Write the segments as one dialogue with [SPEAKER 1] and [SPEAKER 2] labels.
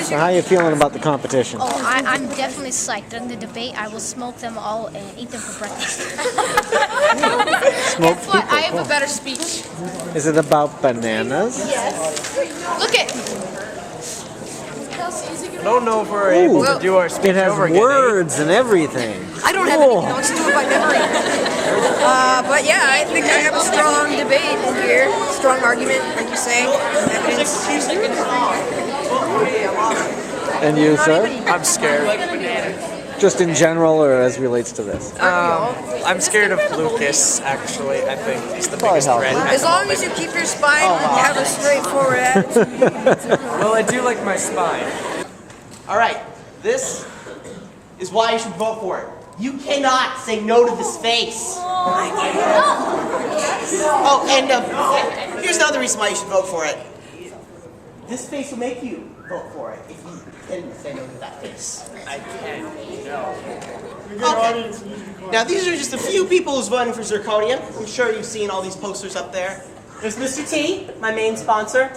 [SPEAKER 1] So how are you feeling about the competition?
[SPEAKER 2] Oh, I'm definitely psyched. During the debate, I will smoke them all and eat them for breakfast.
[SPEAKER 1] Smoke
[SPEAKER 3] Guess what?
[SPEAKER 1] people.
[SPEAKER 3] I have a better speech.
[SPEAKER 1] Is it about bananas?
[SPEAKER 3] Look at.
[SPEAKER 4] I don't know if we're able to do our speech
[SPEAKER 1] It has
[SPEAKER 4] over again.
[SPEAKER 1] words and everything.
[SPEAKER 5] I don't have anything. I'll just do it by memory. But yeah, I think I have a strong debate here. Strong argument, like you say. Evidence.
[SPEAKER 1] And you, sir?
[SPEAKER 4] I'm scared.
[SPEAKER 1] Just in general or as relates to this?
[SPEAKER 4] I'm scared of Lucas, actually. I think he's the
[SPEAKER 1] Probably
[SPEAKER 4] biggest threat.
[SPEAKER 1] helpful.
[SPEAKER 4] at
[SPEAKER 5] As
[SPEAKER 4] the
[SPEAKER 5] long
[SPEAKER 4] moment.
[SPEAKER 5] as you keep your spine and have a straightforward attitude.
[SPEAKER 4] Well, I do like my spine.
[SPEAKER 6] All right, this is why you should vote for it. You cannot say no to this face. Oh, and here's another reason why you should vote for it. This face will make you vote for it if you can say no to that face.
[SPEAKER 4] I can't. No.
[SPEAKER 6] Okay. Now, these are just a few people who's voting for Zirconium. I'm sure you've seen all these posters up there. There's Mr. T, my main sponsor,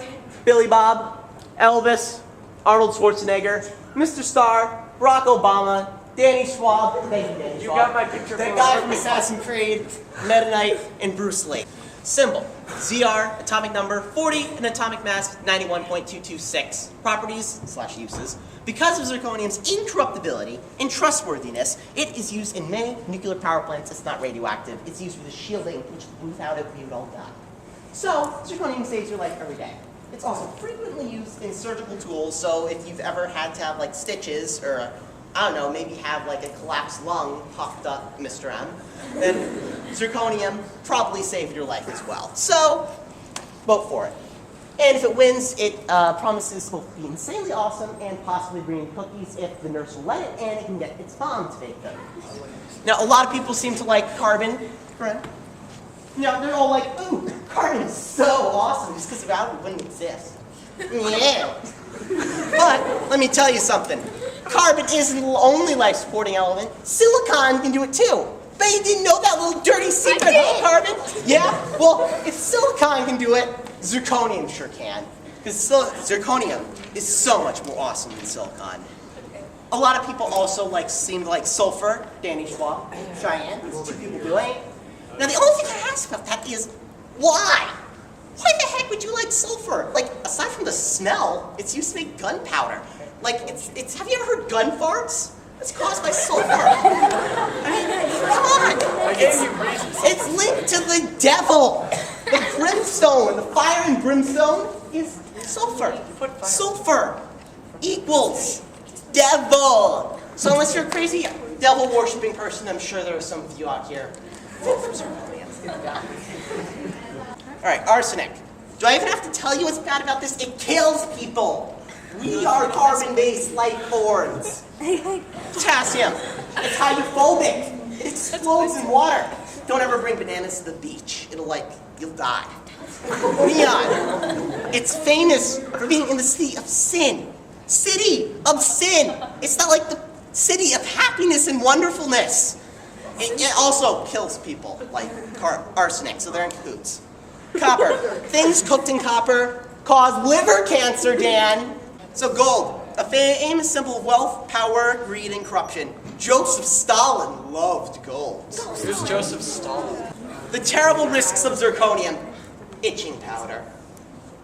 [SPEAKER 6] Billy Bob, Elvis, Arnold Schwarzenegger, Mr. Starr, Barack Obama, Danny Schwab. Thank you, Danny
[SPEAKER 4] You
[SPEAKER 6] Schwab.
[SPEAKER 4] got my picture
[SPEAKER 6] That
[SPEAKER 4] from
[SPEAKER 6] guy from Assassin's Creed, Meta Knight, and Bruce Lee. Symbol, ZR, atomic number 40, and atomic mass 91.226. Properties / uses. Because of zirconium's incorruptibility and trustworthiness, it is used in many nuclear power plants. It's not radioactive. It's used for the shielding, which without it we would all die. So, zirconium saves your life every day. It's also frequently used in surgical tools, so if you've ever had to have like stitches or, I don't know, maybe have like a collapsed lung popped up, Mr. M, then zirconium probably saved your life as well. So, vote for it. And if it wins, it promises to be insanely awesome and possibly bring cookies if the nurse will let it, and it can get its mom to bake them. Now, a lot of people seem to like carbon. Right? You know, they're all like, ooh, carbon is so awesome, just because without it, it wouldn't exist. Yeah. But, let me tell you something. Carbon isn't the only life-supporting element. Silicon can do it too. Bet you didn't know that little dirty secret, huh, Carbon? Yeah? Well, if silicon can do it, zirconium sure can. Because zirconium is so much more awesome than silicon. A lot of people also seem to like sulfur, Danny Schwab, Cheyenne, these two people do it. Now, the only thing I ask about that is, why? Why the heck would you like sulfur? Like, aside from the smell, it's used to make gunpowder. Like, have you ever heard gun farts? It's caused by sulfur. I mean, come on. It's linked to the devil. The brimstone, the fire and brimstone is sulfur. Sulfur equals devil. So unless you're a crazy devil-worshipping person, I'm sure there are some of you out here. Vote for zirconium. All right, arsenic. Do I even have to tell you what's bad about this? It kills people. We are carbon-based life forms. Potassium. It's hydrophobic. It explodes in water. Don't ever bring bananas to the beach. You'll die. Neon. It's famous for being in the city of sin. City of sin. It's not like the city of happiness and wonderfulness. It also kills people, like arsenic, so they're in cahoots. Copper. Things cooked in copper cause liver cancer, Dan. So gold. A famous symbol of wealth, power, greed, and corruption. Joseph Stalin loved gold.
[SPEAKER 4] Who's Joseph Stalin?
[SPEAKER 6] The terrible risks of zirconium. Itching powder.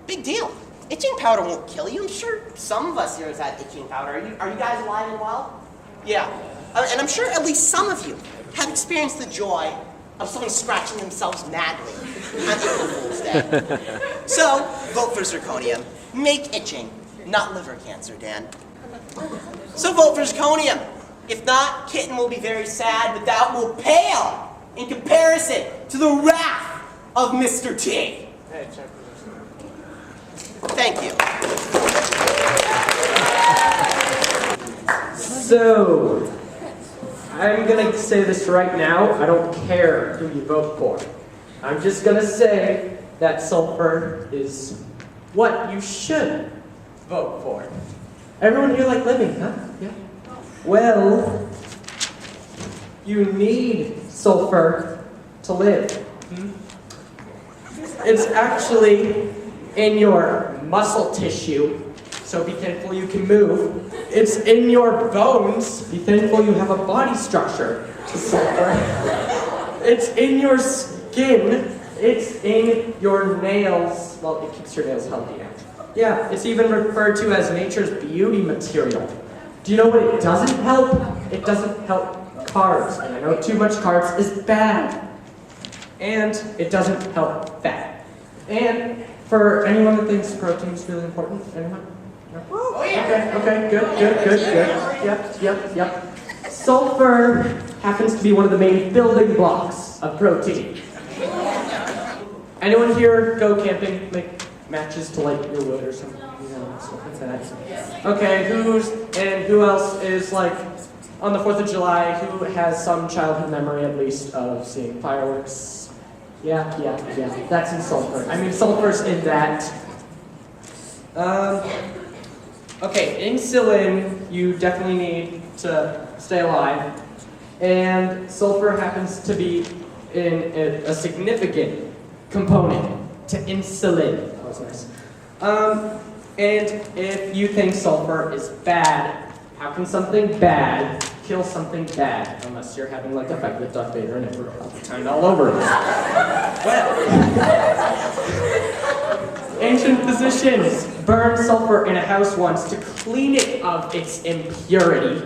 [SPEAKER 6] Big deal. Itching powder won't kill you. I'm sure some of us here has had itching powder. Are you guys alive and well? Yeah. And I'm sure at least some of you have experienced the joy of someone scratching themselves madly on April Fool's Day. So, vote for zirconium. Make itching, not liver cancer, Dan. So vote for zirconium. If not, Kitten will be very sad, but that will pale in comparison to the wrath of Mr. T.
[SPEAKER 4] Hey, check this.
[SPEAKER 6] Thank you.
[SPEAKER 7] So, I'm gonna say this right now. I don't care who you vote for. I'm just gonna say that sulfur is what you should vote for. Everyone here like living, huh? Yeah. Well, you need sulfur to live. It's actually in your muscle tissue, So be thankful you can move. It's in your bones. Be thankful you have a body structure to sulfur. It's in your skin. It's in your nails. Well, it keeps your nails healthy now. Yeah, it's even referred to as nature's beauty material. Do you know what it doesn't help? It doesn't help carbs. And I know too much carbs is bad. And it doesn't help fat. And for anyone that thinks protein is really important, anyone? No? Oh, yeah. Okay, good. Yep. Sulfur happens to be one of the main building blocks of protein. Anyone here go camping, make matches to light your wood or something? You know, something like that. Okay, who else is like on the 4th of July, who has some childhood memory at least of seeing fireworks? Yeah, that's in sulfur. I mean, sulfur's in that. Okay, insulin you definitely need to stay alive. And sulfur happens to be in a significant component to insulin. That was nice. And if you think sulfur is bad, how can something bad kill something bad? Unless you're having like a fight with Darth Vader and it turned all over again. Well, ancient physicians burned sulfur in a house once to clean it of its impurity.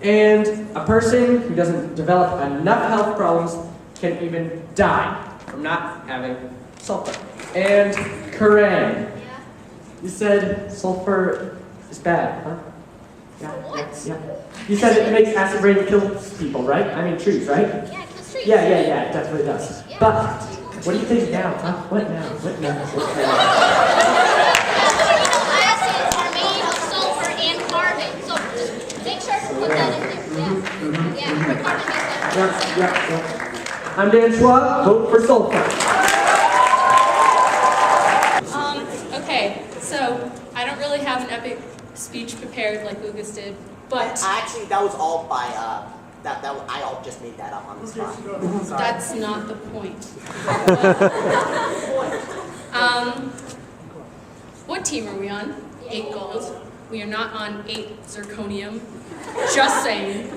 [SPEAKER 7] And a person who doesn't develop enough health problems can even die from not having sulfur. And Karen, you said sulfur is bad, huh? Yeah. You said it makes acid rain kill people, right? I mean trees, right?
[SPEAKER 2] Yeah, it kills trees.
[SPEAKER 7] Yeah, it definitely does.
[SPEAKER 2] Yeah.
[SPEAKER 7] But what do you think now, huh? What now?
[SPEAKER 2] Acids are made of sulfur and carbon, so just make sure to put that in there. Yeah, carbon makes that.
[SPEAKER 7] Yeah. I'm Dan Schwab, vote for sulfur.
[SPEAKER 3] Okay, so I don't really have an epic speech prepared like Lucas did, but
[SPEAKER 6] Actually, that was all by I all just made that up on the spot.
[SPEAKER 3] that's not the point. What team are we on? 8 gold. We are not on 8 zirconium. Just saying.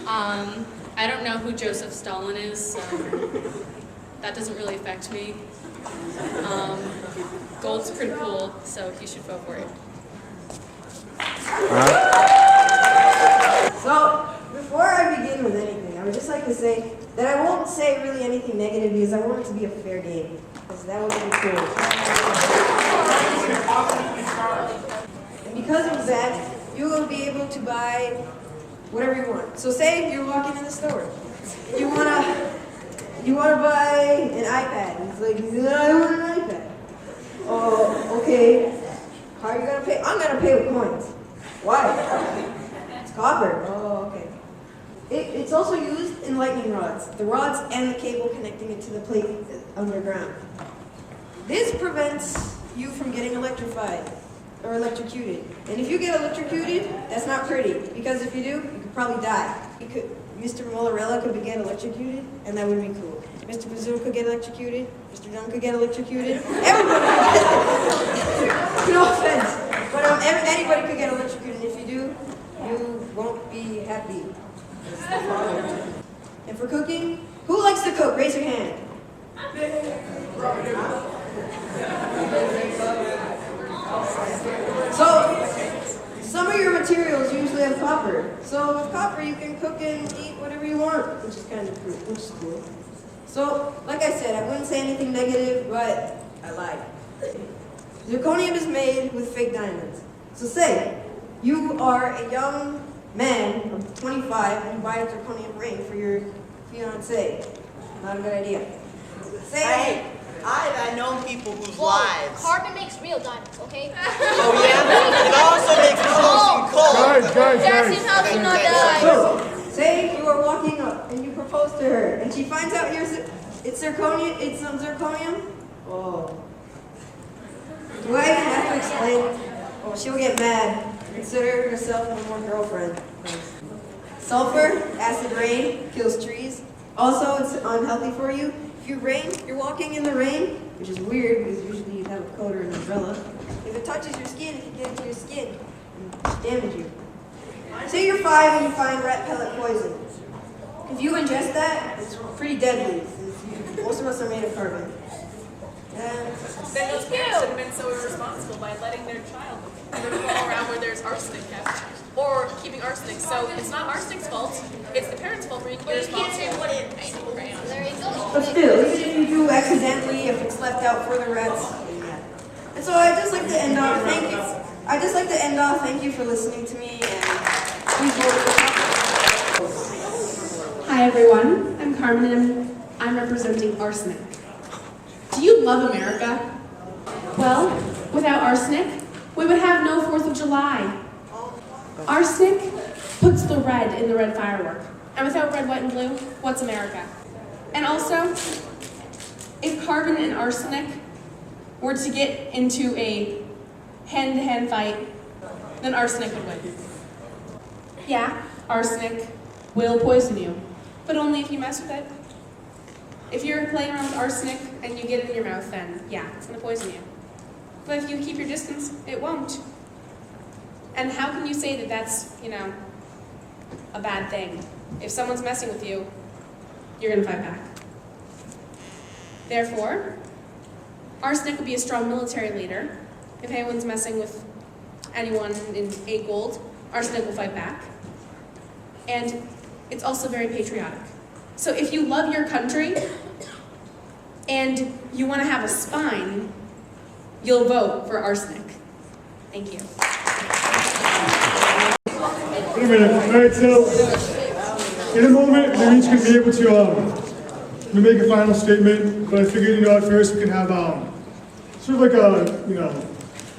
[SPEAKER 3] I don't know who Joseph Stalin is, so that doesn't really affect me. Gold's pretty cool, so you should vote for it.
[SPEAKER 5] So, before I begin with anything, I would just like to say that I won't say really anything negative because I want it to be a fair game. Because that would be cool. And because of that, you will be able to buy whatever you want. So say you're walking in the store. You wanna buy an iPad. It's like, I want an iPad. Oh, okay. How are you gonna pay? I'm gonna pay with coins. Why? It's copper. Oh, okay. It's also used in lightning rods. The rods and the cable connecting it to the plate underground. This prevents you from getting electrified or electrocuted. And if you get electrocuted, that's not pretty. Because if you do, you could probably die. Mr. Mollarella could get electrocuted, and that would be cool. Mr. Bazoo could get electrocuted. Mr. Dunn could get electrocuted. Everybody could get No offense. But anybody could get electrocuted. If you do, you won't be happy. And for cooking, who likes to cook? Raise your hand. So, some of your materials usually have copper. So with copper, you can cook and eat whatever you want, which is kind of cool. Which is cool. So, like I said, I wouldn't say anything negative, but I lied. Zirconium is made with fake diamonds. So say, you are a young man of 25 and you buy a zirconium ring for your fiancée. Not a good idea. Say,
[SPEAKER 6] Hey, I've known people whose
[SPEAKER 2] Whoa,
[SPEAKER 6] lives.
[SPEAKER 2] carbon makes real diamonds, okay?
[SPEAKER 6] Oh yeah, it also makes close cold.
[SPEAKER 2] Darcy, how can not die?
[SPEAKER 5] so, say you are walking up and you propose to her and she finds out it's zirconium, it's some zirconium. Oh. Do I even have to explain? Oh, she'll get mad. Consider yourself no more girlfriend. Sulfur, acid rain, kills trees. Also, it's unhealthy for you. If you're walking in the rain, which is weird because usually you'd have a coat or an umbrella. If it touches your skin, it can get into your skin and damage you. Say you're 5 and you find rat pellet poison. If you ingest that, it's pretty deadly. Most of us are made of carbon.
[SPEAKER 8] Then those parents should have been so irresponsible by letting their child go around where there's arsenic kept, or keeping arsenic. So it's not arsenic's fault; it's the parents' fault for being irresponsible.
[SPEAKER 2] There you go.
[SPEAKER 5] But still, even if you do accidentally, if it's left out for the rats. And so I'd just like to end off, thank you for listening to me, and please vote for
[SPEAKER 3] Hi everyone, I'm Carmen and I'm representing arsenic. Do you love America? Well, without arsenic, we would have no 4th of July. Arsenic puts the red in the red firework. And without red, white, and blue, what's America? And also, if carbon and arsenic were to get into a hand-to-hand fight, then arsenic would win. Yeah, arsenic will poison you, but only if you mess with it. If you're playing around with arsenic and you get it in your mouth, then yeah, it's gonna poison you. But if you keep your distance, it won't. And how can you say that that's, a bad thing? If someone's messing with you, you're gonna fight back. Therefore, arsenic would be a strong military leader. If anyone's messing with anyone in 8 gold, arsenic will fight back. And it's also very patriotic. So if you love your country and you want to have a spine, you'll vote for arsenic. Thank you.
[SPEAKER 9] Wait a minute. All right, so in a moment, they're each going to be able to make a final statement, but I figured, at first we can have sort of like a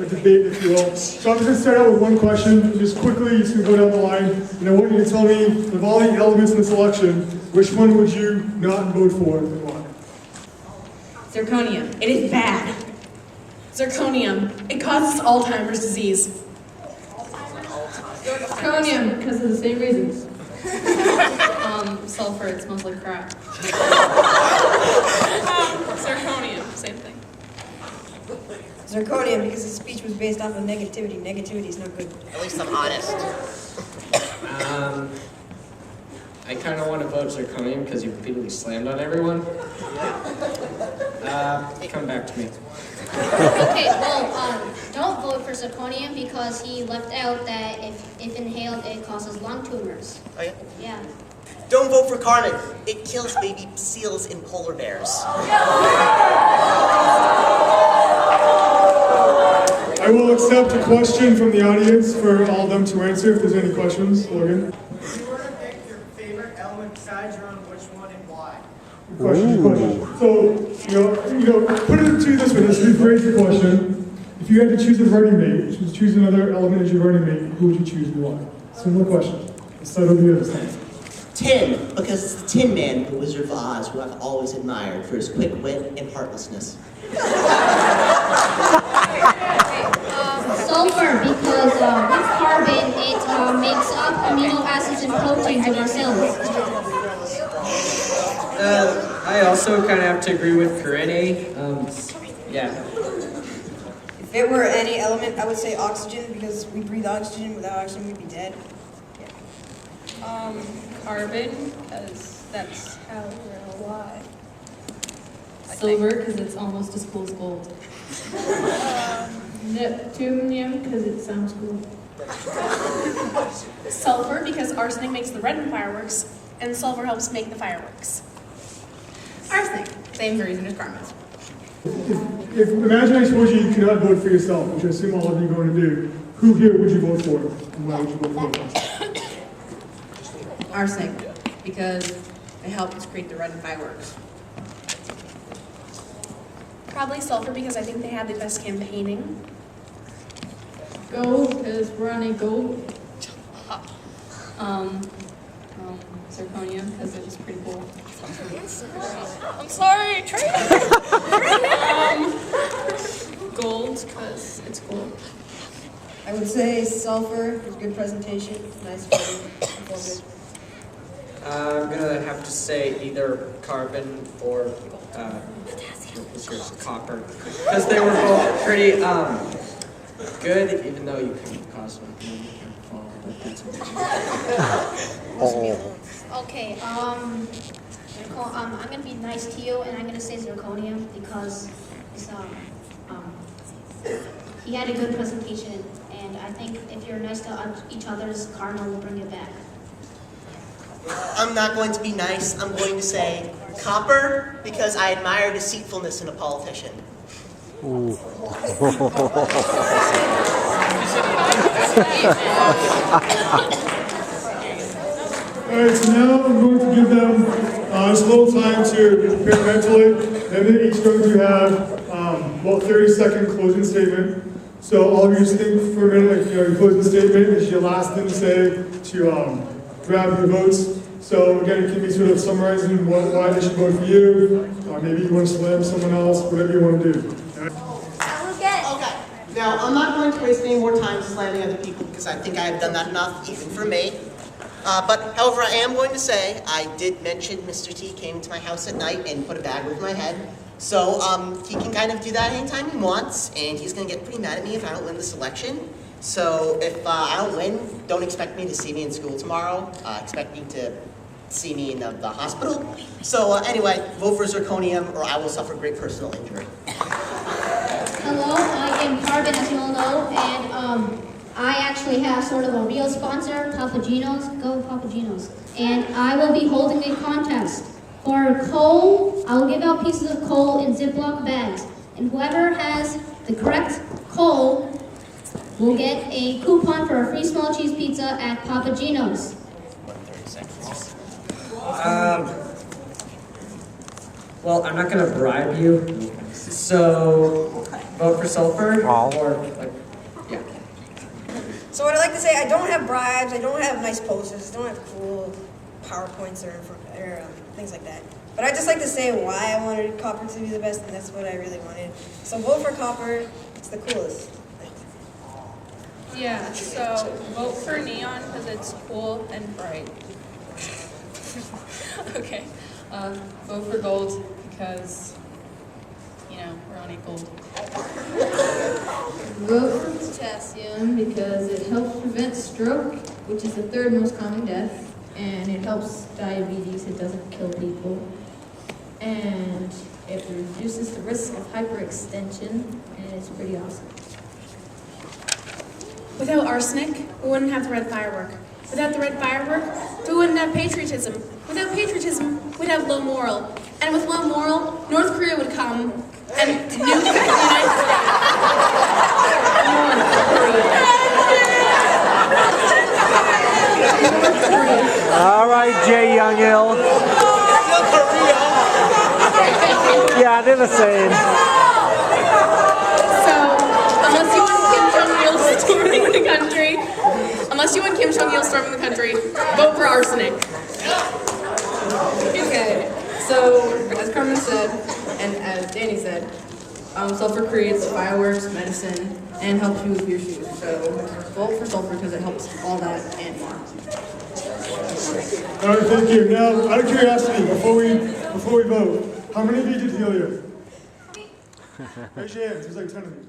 [SPEAKER 9] debate, if you will. So I'm just going to start out with one question, just quickly, just going to go down the line, and I want you to tell me, of all the elements in this election, which one would you not vote for and why?
[SPEAKER 3] Zirconium. It is bad. Zirconium. It causes Alzheimer's disease. Zirconium, because of the same reasons. Sulfur, it smells like crap. Zirconium, same thing.
[SPEAKER 5] Zirconium, because his speech was based off of negativity. Negativity is not good.
[SPEAKER 6] At least I'm honest.
[SPEAKER 7] I kind of want to vote zirconium because you repeatedly slammed on everyone. Come back to me.
[SPEAKER 2] Okay, well, don't vote for zirconium because he left out that if inhaled, it causes lung tumors.
[SPEAKER 6] Oh, yeah?
[SPEAKER 2] Yeah.
[SPEAKER 6] Don't vote for Carmen. It kills baby seals and polar bears.
[SPEAKER 9] I will accept a question from the audience for all of them to answer if there's any questions. Logan?
[SPEAKER 10] If you were to pick your favorite element besides your own, which one and why?
[SPEAKER 9] Question. So, put it to you this way, let's rephrase the question. If you had to choose a running mate, choose another element as your running mate, who would you choose and why? Similar question. Let's start over here this time.
[SPEAKER 6] Tin, because it's the Tin Man, the Wizard of Oz, who I've always admired for his quick wit and heartlessness.
[SPEAKER 2] Sulfur, because with carbon, it makes up amino acids and proteins in our cells.
[SPEAKER 7] I also kind of have to agree with Corinne. Yeah.
[SPEAKER 5] If it were any element, I would say oxygen, because we breathe oxygen. Without oxygen, we'd be dead.
[SPEAKER 3] Carbon, because that's how we're alive. Silver, because it's almost as cool as gold. Neptunium, because it sounds cool. Sulfur, because arsenic makes the red in fireworks, and sulfur helps make the fireworks. Arsenic, same reason as carbon.
[SPEAKER 9] If imagine I told you could not vote for yourself, which I assume all of you are going to do, who here would you vote for? And why would you vote for us?
[SPEAKER 3] Arsenic, because it helps create the red in fireworks. Probably sulfur, because I think they have the best campaigning. Gold, because we're on a gold. Zirconium, because it was pretty cool. I'm sorry, gold, because it's cool.
[SPEAKER 5] I would say sulfur. It was a good presentation. Nice photo.
[SPEAKER 7] I'm gonna have to say either carbon or what's yours, copper, because they were both pretty good, even though you can cause one to fall. But that's okay.
[SPEAKER 2] Okay, I'm gonna be nice to you, and I'm gonna say zirconium because it's, he had a good presentation, and I think if you're nice to each other's karma will bring it back.
[SPEAKER 6] I'm not going to be nice. I'm going to say copper because I admire deceitfulness in a politician.
[SPEAKER 1] Ooh.
[SPEAKER 9] Alright, so now I'm going to give them just a little time to prepare mentally, and they're each going to have about 30-second closing statement. So all of you just think for a minute, like, your closing statement is your last thing to say to grab your votes. So again, it can be sort of summarizing why they should vote for you, or maybe you want to slam someone else, whatever you want to do.
[SPEAKER 6] Okay. Now, I'm not going to waste any more time slamming other people because I think I have done that enough, even for me. But however, I am going to say I did mention Mr. T came to my house at night and put a bag over my head. So he can kind of do that anytime he wants, and he's going to get pretty mad at me if I don't win this election. So if I don't win, don't expect me to see me in school tomorrow. Expect me to see me in the hospital. So anyway, vote for zirconium or I will suffer great personal injury.
[SPEAKER 2] Hello, I am Carbon, as you all know, and I actually have sort of a real sponsor, Papagenos. Go Papagenos. And I will be holding a contest. For coal, I will give out pieces of coal in Ziploc bags. And whoever has the correct coal will get a coupon for a free small cheese pizza at Papagenos.
[SPEAKER 6] 30 seconds.
[SPEAKER 7] Well, I'm not going to bribe you, so vote for sulfur or like, yeah.
[SPEAKER 5] So what I like to say, I don't have bribes, I don't have nice posters, I don't have cool PowerPoints or things like that. But I just like to say why I wanted copper to be the best, and that's what I really wanted. So vote for copper, it's the coolest.
[SPEAKER 8] Yeah, so vote for neon because it's cool and bright.
[SPEAKER 3] Okay. Vote for gold because, you know, we're on a gold.
[SPEAKER 11] Vote for potassium because it helps prevent stroke, which is the third most common death, and it helps diabetes, it doesn't kill people, and it reduces the risk of hyperextension, and it's pretty awesome.
[SPEAKER 8] Without arsenic, we wouldn't have the red firework. Without the red firework, we wouldn't have patriotism. Without patriotism, we'd have low moral. And with low moral, North Korea would come and nuke the United
[SPEAKER 1] All right, Jay Youngill. Yeah, they're the same.
[SPEAKER 8] So, unless you want Kim Jong-il storming the country, vote for arsenic.
[SPEAKER 11] Okay, so as Carmen said, and as Danny said, sulfur creates fireworks, medicine, and helps you with your shoes. So vote for sulfur because it helps all that and more.
[SPEAKER 9] All right, thank you. Now, out of curiosity, before we vote, how many of you did helium? Raise your hands, there's like 10 of you.